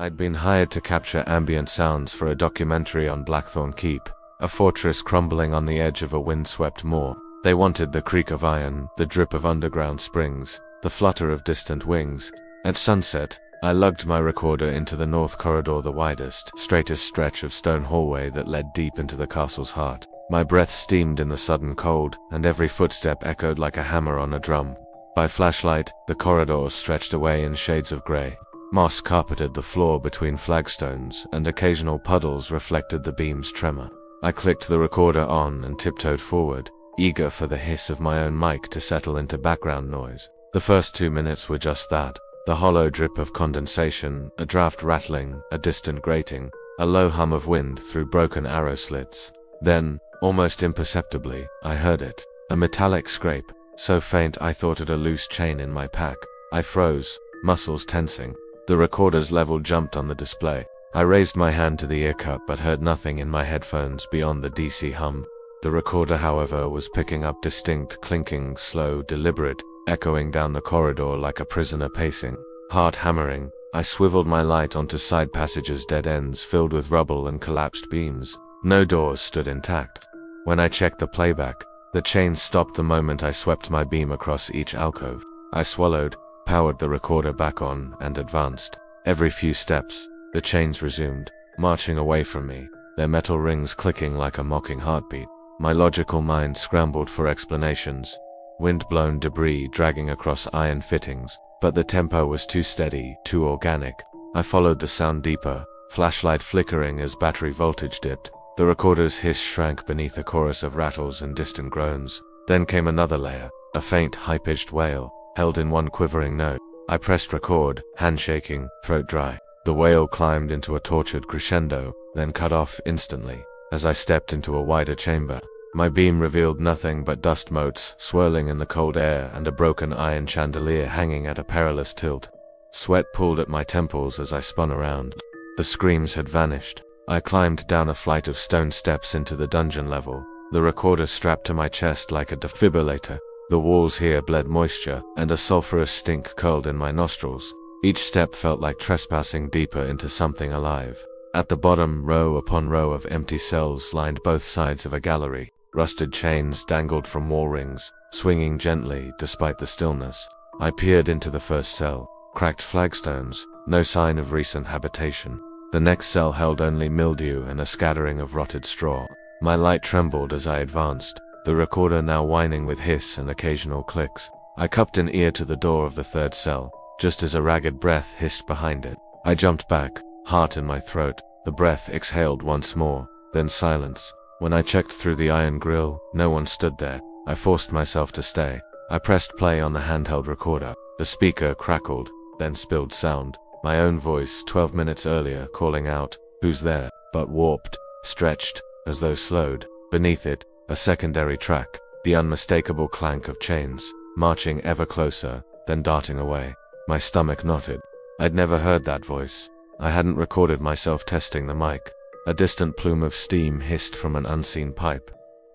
I'd been hired to capture ambient sounds for a documentary on Blackthorn Keep, a fortress crumbling on the edge of a windswept moor. They wanted the creak of iron, the drip of underground springs, the flutter of distant wings. At sunset, I lugged my recorder into the north corridor, the widest, straightest stretch of stone hallway that led deep into the castle's heart. My breath steamed in the sudden cold, and every footstep echoed like a hammer on a drum. By flashlight, the corridor stretched away in shades of grey. Moss carpeted the floor between flagstones, and occasional puddles reflected the beam's tremor. I clicked the recorder on and tiptoed forward, eager for the hiss of my own mic to settle into background noise. The first 2 minutes were just that. The hollow drip of condensation, a draft rattling, a distant grating, a low hum of wind through broken arrow slits. Then, almost imperceptibly, I heard it. A metallic scrape, so faint I thought it a loose chain in my pack. I froze, muscles tensing. The recorder's level jumped on the display. I raised my hand to the ear cup but heard nothing in my headphones beyond the DC hum. The recorder, however, was picking up distinct, clinking, slow, deliberate, echoing down the corridor like a prisoner pacing. Heart hammering, I swiveled my light onto side passages, dead ends filled with rubble and collapsed beams. No doors stood intact. When I checked the playback, the chain stopped the moment I swept my beam across each alcove. I swallowed, powered the recorder back on, and advanced. Every few steps, the chains resumed, marching away from me, their metal rings clicking like a mocking heartbeat. My logical mind scrambled for explanations. Wind-blown debris dragging across iron fittings, but the tempo was too steady, too organic. I followed the sound deeper, flashlight flickering as battery voltage dipped. The recorder's hiss shrank beneath a chorus of rattles and distant groans. Then came another layer, a faint, high-pitched wail, held in one quivering note. I pressed record, hand shaking, throat dry. The wail climbed into a tortured crescendo, then cut off instantly. As I stepped into a wider chamber, my beam revealed nothing but dust motes swirling in the cold air and a broken iron chandelier hanging at a perilous tilt. Sweat pooled at my temples as I spun around. The screams had vanished. I climbed down a flight of stone steps into the dungeon level, the recorder strapped to my chest like a defibrillator. The walls here bled moisture, and a sulphurous stink curled in my nostrils. Each step felt like trespassing deeper into something alive. At the bottom, row upon row of empty cells lined both sides of a gallery. Rusted chains dangled from wall rings, swinging gently despite the stillness. I peered into the first cell. Cracked flagstones, no sign of recent habitation. The next cell held only mildew and a scattering of rotted straw. My light trembled as I advanced, the recorder now whining with hiss and occasional clicks. I cupped an ear to the door of the third cell, just as a ragged breath hissed behind it. I jumped back, heart in my throat. The breath exhaled once more, then silence. When I checked through the iron grill, no one stood there. I forced myself to stay. I pressed play on the handheld recorder. The speaker crackled, then spilled sound. My own voice, 12 minutes earlier, calling out, "Who's there?" but warped, stretched, as though slowed. Beneath it, a secondary track, the unmistakable clank of chains, marching ever closer, then darting away. My stomach knotted. I'd never heard that voice. I hadn't recorded myself testing the mic. A distant plume of steam hissed from an unseen pipe.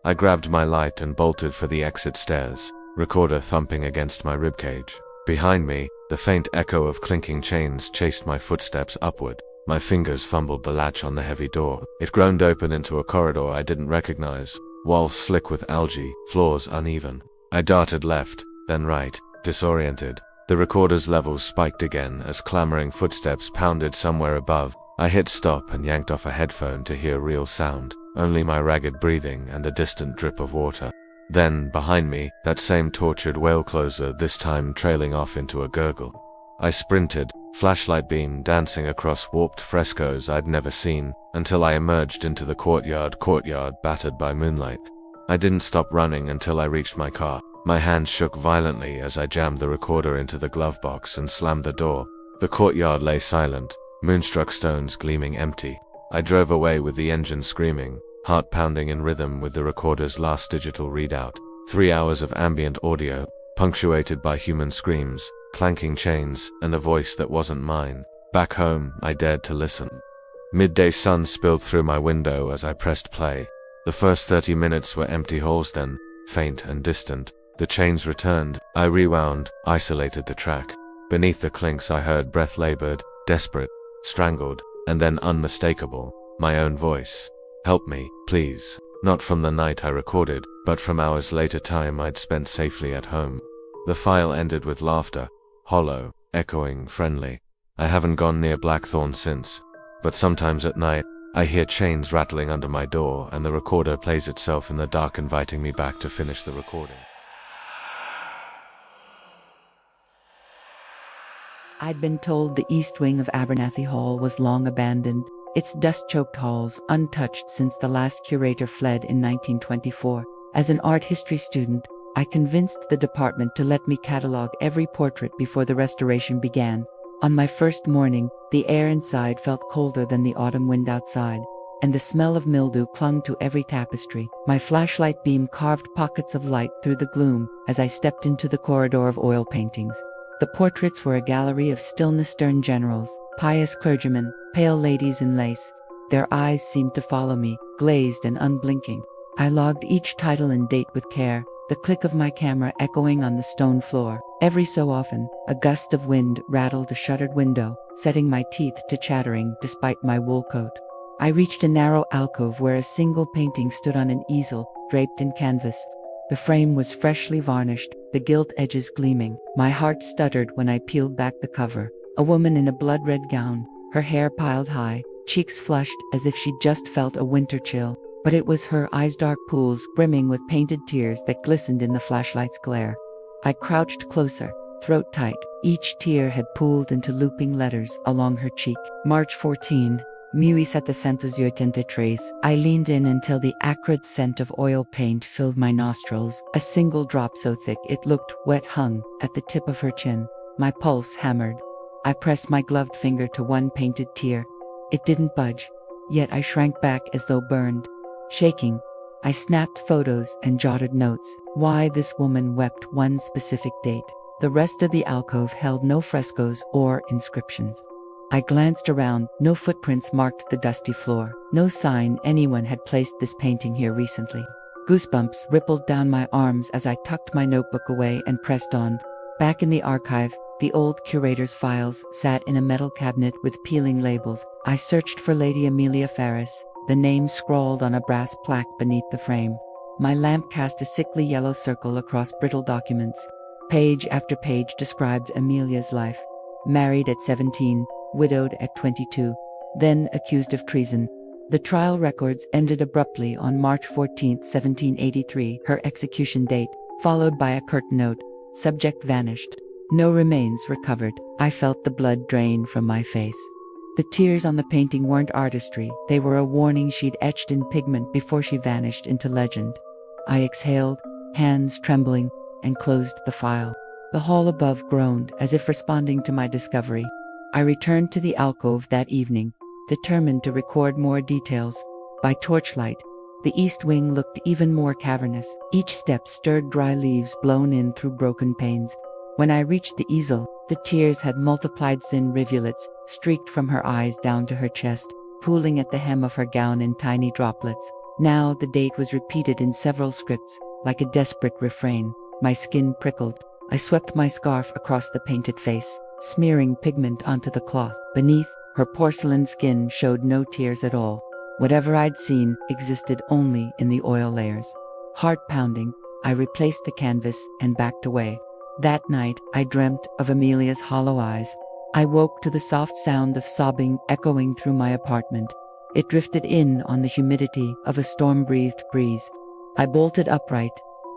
I grabbed my light and bolted for the exit stairs, recorder thumping against my ribcage. Behind me, the faint echo of clinking chains chased my footsteps upward. My fingers fumbled the latch on the heavy door. It groaned open into a corridor I didn't recognize. Walls slick with algae, floors uneven. I darted left, then right, disoriented. The recorder's levels spiked again as clamoring footsteps pounded somewhere above. I hit stop and yanked off a headphone to hear real sound, only my ragged breathing and the distant drip of water. Then, behind me, that same tortured wail closer, this time trailing off into a gurgle. I sprinted, flashlight beam dancing across warped frescoes I'd never seen, until I emerged into the courtyard battered by moonlight. I didn't stop running until I reached my car. My hand shook violently as I jammed the recorder into the glove box and slammed the door. The courtyard lay silent, moonstruck stones gleaming empty. I drove away with the engine screaming, heart pounding in rhythm with the recorder's last digital readout. 3 hours of ambient audio, punctuated by human screams, clanking chains, and a voice that wasn't mine. Back home, I dared to listen. Midday sun spilled through my window as I pressed play. The first 30 minutes were empty halls then, faint and distant. The chains returned. I rewound, isolated the track. Beneath the clinks I heard breath labored, desperate. strangled, and then unmistakable. My own voice. Help me, please. Not from the night I recorded, but from hours later, time I'd spent safely at home. The file ended with laughter, hollow, echoing, friendly. I haven't gone near Blackthorn since, but sometimes at night, I hear chains rattling under my door and the recorder plays itself in the dark, inviting me back to finish the recording. I'd been told the east wing of Abernathy Hall was long abandoned, its dust-choked halls untouched since the last curator fled in 1924. As an art history student, I convinced the department to let me catalogue every portrait before the restoration began. On my first morning, the air inside felt colder than the autumn wind outside, and the smell of mildew clung to every tapestry. My flashlight beam carved pockets of light through the gloom as I stepped into the corridor of oil paintings. The portraits were a gallery of stillness-stern generals, pious clergymen, pale ladies in lace. Their eyes seemed to follow me, glazed and unblinking. I logged each title and date with care, the click of my camera echoing on the stone floor. Every so often, a gust of wind rattled a shuttered window, setting my teeth to chattering despite my wool coat. I reached a narrow alcove where a single painting stood on an easel, draped in canvas. The frame was freshly varnished, the gilt edges gleaming. My heart stuttered when I peeled back the cover. A woman in a blood-red gown, her hair piled high, cheeks flushed as if she'd just felt a winter chill. But it was her eyes, dark pools brimming with painted tears that glistened in the flashlight's glare. I crouched closer, throat tight. Each tear had pooled into looping letters along her cheek. March 14. 1783. I leaned in until the acrid scent of oil paint filled my nostrils. A single drop so thick it looked wet hung at the tip of her chin. My pulse hammered. I pressed my gloved finger to one painted tear. It didn't budge, yet I shrank back as though burned. Shaking, I snapped photos and jotted notes. Why this woman wept one specific date. The rest of the alcove held no frescoes or inscriptions. I glanced around. No footprints marked the dusty floor. No sign anyone had placed this painting here recently. Goosebumps rippled down my arms as I tucked my notebook away and pressed on. Back in the archive, the old curator's files sat in a metal cabinet with peeling labels. I searched for Lady Amelia Ferris, the name scrawled on a brass plaque beneath the frame. My lamp cast a sickly yellow circle across brittle documents. Page after page described Amelia's life. Married at 17, widowed at 22, then accused of treason. The trial records ended abruptly on March 14, 1783, her execution date, followed by a curt note, subject vanished. No remains recovered. I felt the blood drain from my face. The tears on the painting weren't artistry, they were a warning she'd etched in pigment before she vanished into legend. I exhaled, hands trembling, and closed the file. The hall above groaned as if responding to my discovery. I returned to the alcove that evening, determined to record more details. By torchlight, the east wing looked even more cavernous. Each step stirred dry leaves blown in through broken panes. When I reached the easel, the tears had multiplied. Thin rivulets streaked from her eyes down to her chest, pooling at the hem of her gown in tiny droplets. Now the date was repeated in several scripts, like a desperate refrain. My skin prickled. I swept my scarf across the painted face, smearing pigment onto the cloth. Beneath, her porcelain skin showed no tears at all. Whatever I'd seen existed only in the oil layers. Heart pounding, I replaced the canvas and backed away. That night, I dreamt of Amelia's hollow eyes. I woke to the soft sound of sobbing echoing through my apartment. It drifted in on the humidity of a storm-breathed breeze. I bolted upright.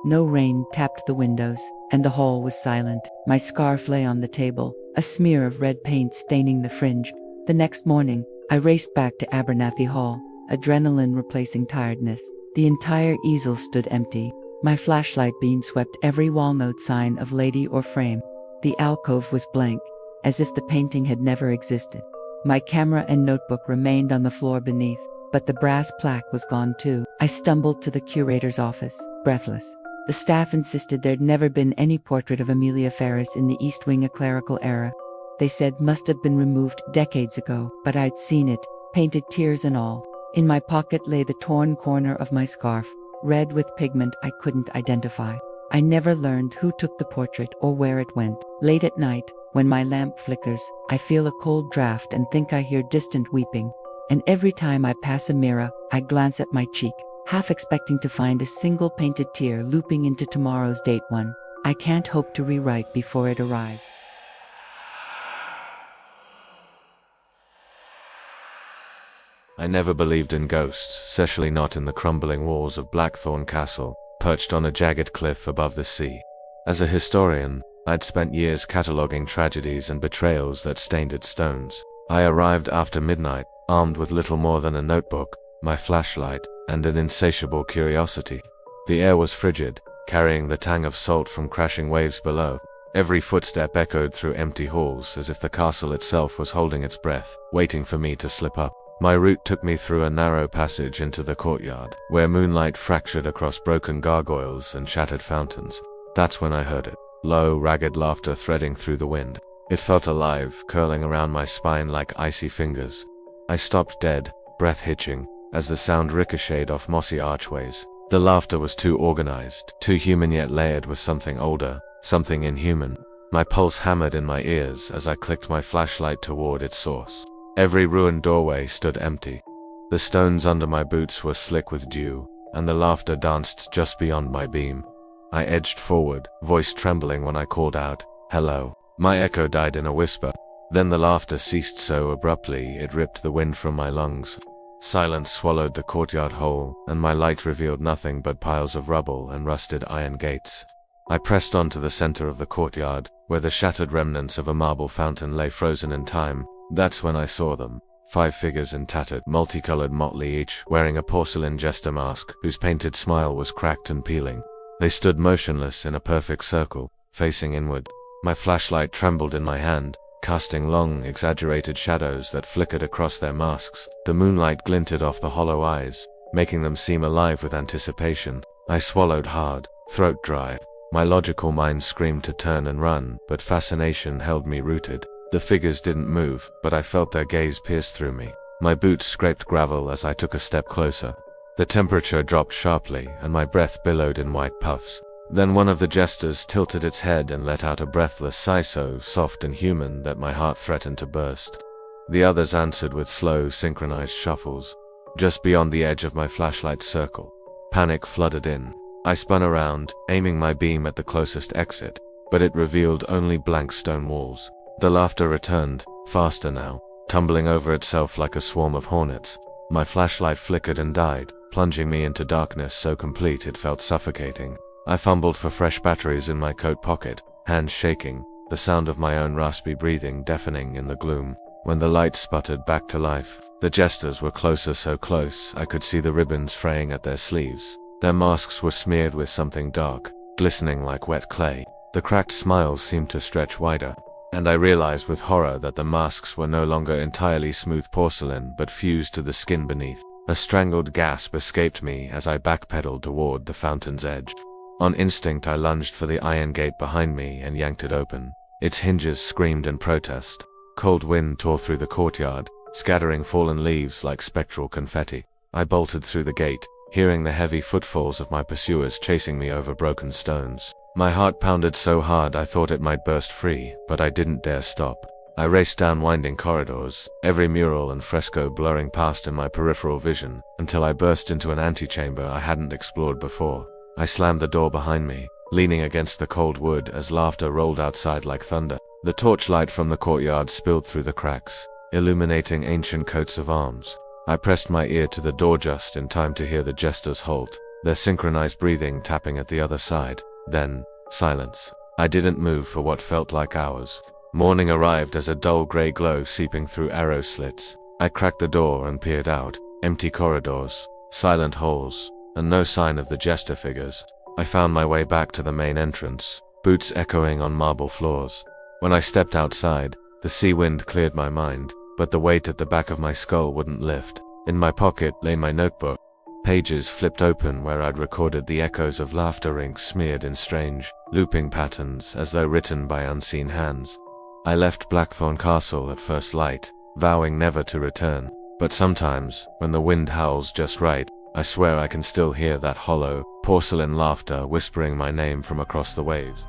No rain tapped the windows, and the hall was silent. My scarf lay on the table, a smear of red paint staining the fringe. The next morning, I raced back to Abernathy Hall, adrenaline replacing tiredness. The entire easel stood empty. My flashlight beam swept every walnut sign of lady or frame. The alcove was blank, as if the painting had never existed. My camera and notebook remained on the floor beneath, but the brass plaque was gone too. I stumbled to the curator's office, breathless. The staff insisted there'd never been any portrait of Amelia Ferris in the East Wing clerical era. They said must have been removed decades ago, but I'd seen it, painted tears and all. In my pocket lay the torn corner of my scarf, red with pigment I couldn't identify. I never learned who took the portrait or where it went. Late at night, When my lamp flickers, I feel a cold draft and think I hear distant weeping. And every time I pass a mirror, I glance at my cheek, half expecting to find a single painted tear looping into tomorrow's date one I can't hope to rewrite before it arrives. I never believed in ghosts, especially not in the crumbling walls of Blackthorn Castle, perched on a jagged cliff above the sea. As a historian, I'd spent years cataloguing tragedies and betrayals that stained its stones. I arrived after midnight, armed with little more than a notebook, my flashlight, and an insatiable curiosity. The air was frigid, carrying the tang of salt from crashing waves below. Every footstep echoed through empty halls as if the castle itself was holding its breath, waiting for me to slip up. My route took me through a narrow passage into the courtyard, where moonlight fractured across broken gargoyles and shattered fountains. That's when I heard it. Low, ragged laughter threading through the wind. It felt alive, curling around my spine like icy fingers. I stopped dead, breath hitching, as the sound ricocheted off mossy archways. The laughter was too organized, too human yet layered with something older, something inhuman. My pulse hammered in my ears as I clicked my flashlight toward its source. Every ruined doorway stood empty. The stones under my boots were slick with dew, and the laughter danced just beyond my beam. I edged forward, voice trembling when I called out, "Hello." My echo died in a whisper. Then the laughter ceased so abruptly it ripped the wind from my lungs. Silence swallowed the courtyard whole, and my light revealed nothing but piles of rubble and rusted iron gates. I pressed on to the center of the courtyard, where the shattered remnants of a marble fountain lay frozen in time. That's when I saw them. 5 figures in tattered, multicolored motley, each wearing a porcelain jester mask whose painted smile was cracked and peeling. They stood motionless in a perfect circle, facing inward. My flashlight trembled in my hand, casting long, exaggerated shadows that flickered across their masks. The moonlight glinted off the hollow eyes, making them seem alive with anticipation. I swallowed hard, throat dry. My logical mind screamed to turn and run, but fascination held me rooted. The figures didn't move, but I felt their gaze pierce through me. My boots scraped gravel as I took a step closer. The temperature dropped sharply, and my breath billowed in white puffs. Then one of the jesters tilted its head and let out a breathless sigh so soft and human that my heart threatened to burst. The others answered with slow, synchronized shuffles, just beyond the edge of my flashlight's circle. Panic flooded in. I spun around, aiming my beam at the closest exit, but it revealed only blank stone walls. The laughter returned, faster now, tumbling over itself like a swarm of hornets. My flashlight flickered and died, plunging me into darkness so complete it felt suffocating. I fumbled for fresh batteries in my coat pocket, hands shaking, the sound of my own raspy breathing deafening in the gloom. When the light sputtered back to life, the jesters were closer, so close I could see the ribbons fraying at their sleeves. Their masks were smeared with something dark, glistening like wet clay. The cracked smiles seemed to stretch wider, and I realized with horror that the masks were no longer entirely smooth porcelain but fused to the skin beneath. A strangled gasp escaped me as I backpedaled toward the fountain's edge. On instinct I lunged for the iron gate behind me and yanked it open. Its hinges screamed in protest. Cold wind tore through the courtyard, scattering fallen leaves like spectral confetti. I bolted through the gate, hearing the heavy footfalls of my pursuers chasing me over broken stones. My heart pounded so hard I thought it might burst free, but I didn't dare stop. I raced down winding corridors, every mural and fresco blurring past in my peripheral vision, until I burst into an antechamber I hadn't explored before. I slammed the door behind me, leaning against the cold wood as laughter rolled outside like thunder. The torchlight from the courtyard spilled through the cracks, illuminating ancient coats of arms. I pressed my ear to the door just in time to hear the jesters halt, their synchronized breathing tapping at the other side. Then, silence. I didn't move for what felt like hours. Morning arrived as a dull gray glow seeping through arrow slits. I cracked the door and peered out. Empty corridors, silent halls, and no sign of the jester figures. I found my way back to the main entrance, boots echoing on marble floors. When I stepped outside, the sea wind cleared my mind, but the weight at the back of my skull wouldn't lift. In my pocket lay my notebook. Pages flipped open where I'd recorded the echoes of laughter ink smeared in strange, looping patterns as though written by unseen hands. I left Blackthorn Castle at first light, vowing never to return. But sometimes, when the wind howls just right, I swear I can still hear that hollow, porcelain laughter whispering my name from across the waves.